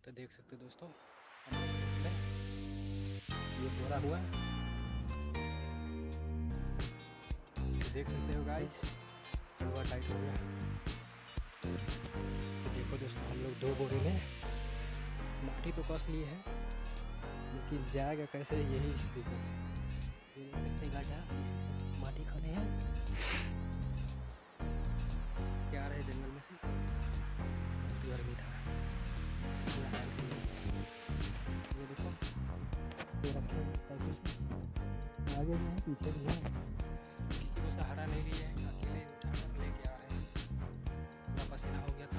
तो देख सकते हो दोस्तों, ये बोरा हुआ है, देख सकते हो गाइस, हलवा टाइट हो गया। तो देखो दोस्तों, हम लोग 2 बोरे में माटी तो कस लिए है, लेकिन जाएगा कैसे यही देखो। ये देख सकते हैं गड्ढा, इसी से माटी खने हैं, क्या रहे जंगल में से गर्मी था। ये देखो, ये रखे हैं साइकिल से, आगे भी है पीछे भी है, किसी को सहारा नहीं दिए हैं, अकेले उठा कर लेके आ रहे हैं। थोड़ा पसीना हो गया था,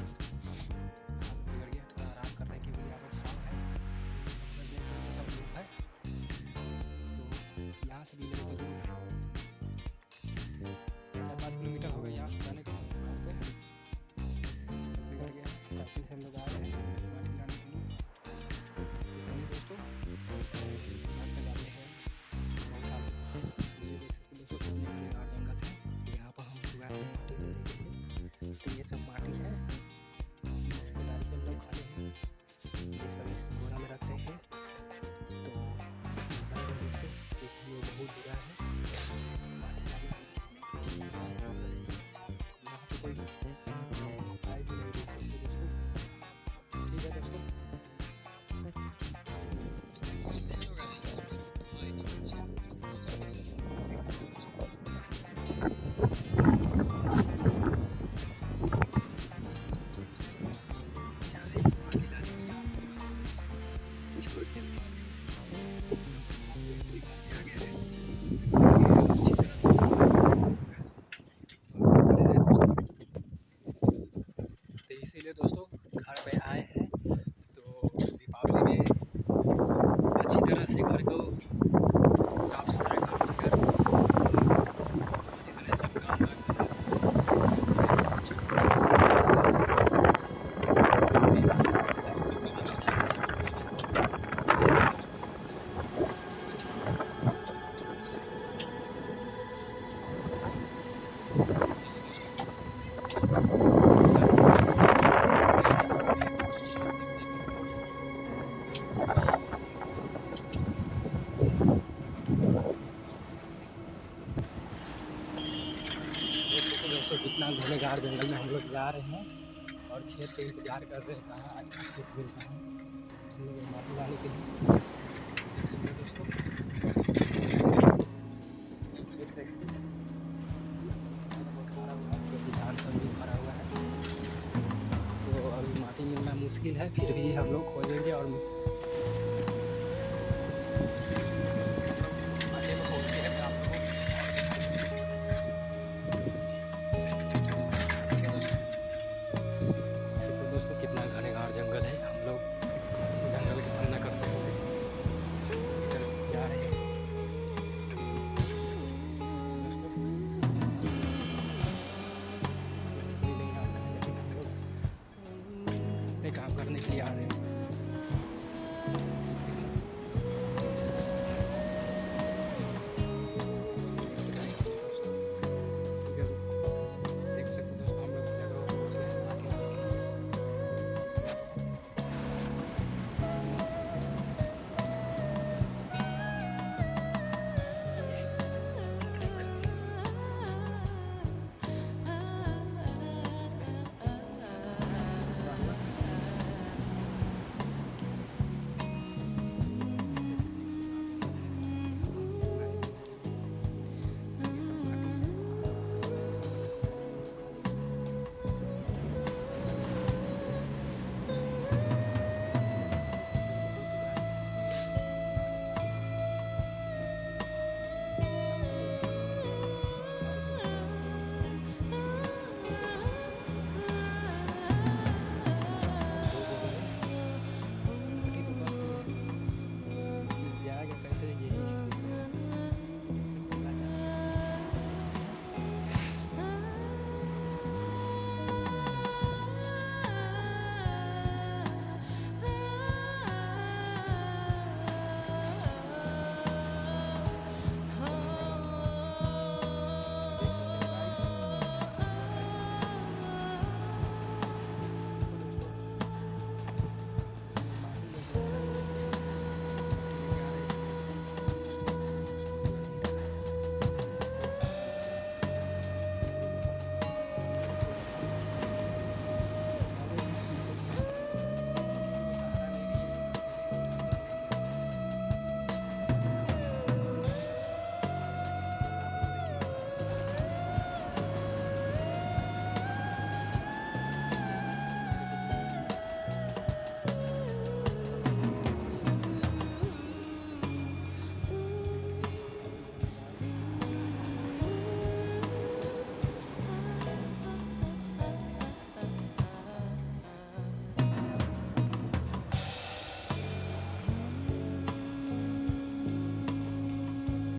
हाथ बिगड़ गया, थोड़ा आराम करने के लिए यहाँ पर छाँव है, सब धूप है, तो यहाँ से भी मेरे को दूर है, 4-5 किलोमीटर हो गया यहाँ से जाने को। घर पे बिगड़ गया, साइकिल से हम लोग आ रहे हैं माटी लाने के लिए। तो चलिए दोस्तों, घर पे जाते हैं। बहुत आगे ये देख सकते दोस्तों, कितने घने जंगल है। यहाँ पर हम लोग आए हैं माटी लेने के लिए। तो ये सब माटी है, इस कोदारी से हम लोग खड़े हैं, ये सब इस बोरा में रख रहे हैं। तो ये बहुत बुरा है, माटी लाने यहाँ पे कोई आए भी नहीं देख सकते दोस्तों। ठीक है दोस्तों, तो इसीलिए दोस्तों घर पे आए हैं। तो दीपावली में अच्छी तरह से घर को साफ सुथरा कर अच्छी तरह से काम दोस्तों, कितना घनेघार जंगल में हम लोग जा रहे हैं और खेत का इंतजार कर रहे हैं, कहाँ अच्छा खेत मिलता है हम लोग माटी लाने के लिए। देख सकते हैं दोस्तों, खेत देखिए, बहुत खड़ा हुआ है, क्योंकि धान सब भी भरा हुआ है। तो अभी माटी मिलना मुश्किल है, फिर भी हम लोग खोजेंगे और माटी में खोजते हैं आप लोग। दोस्तों, कितना घनेघार जंगल है, हम लोग इस जंगल का सामना करते हुए इधर जा रहे हैं। दोस्तों, काम करने के लिए आ रहे हैं।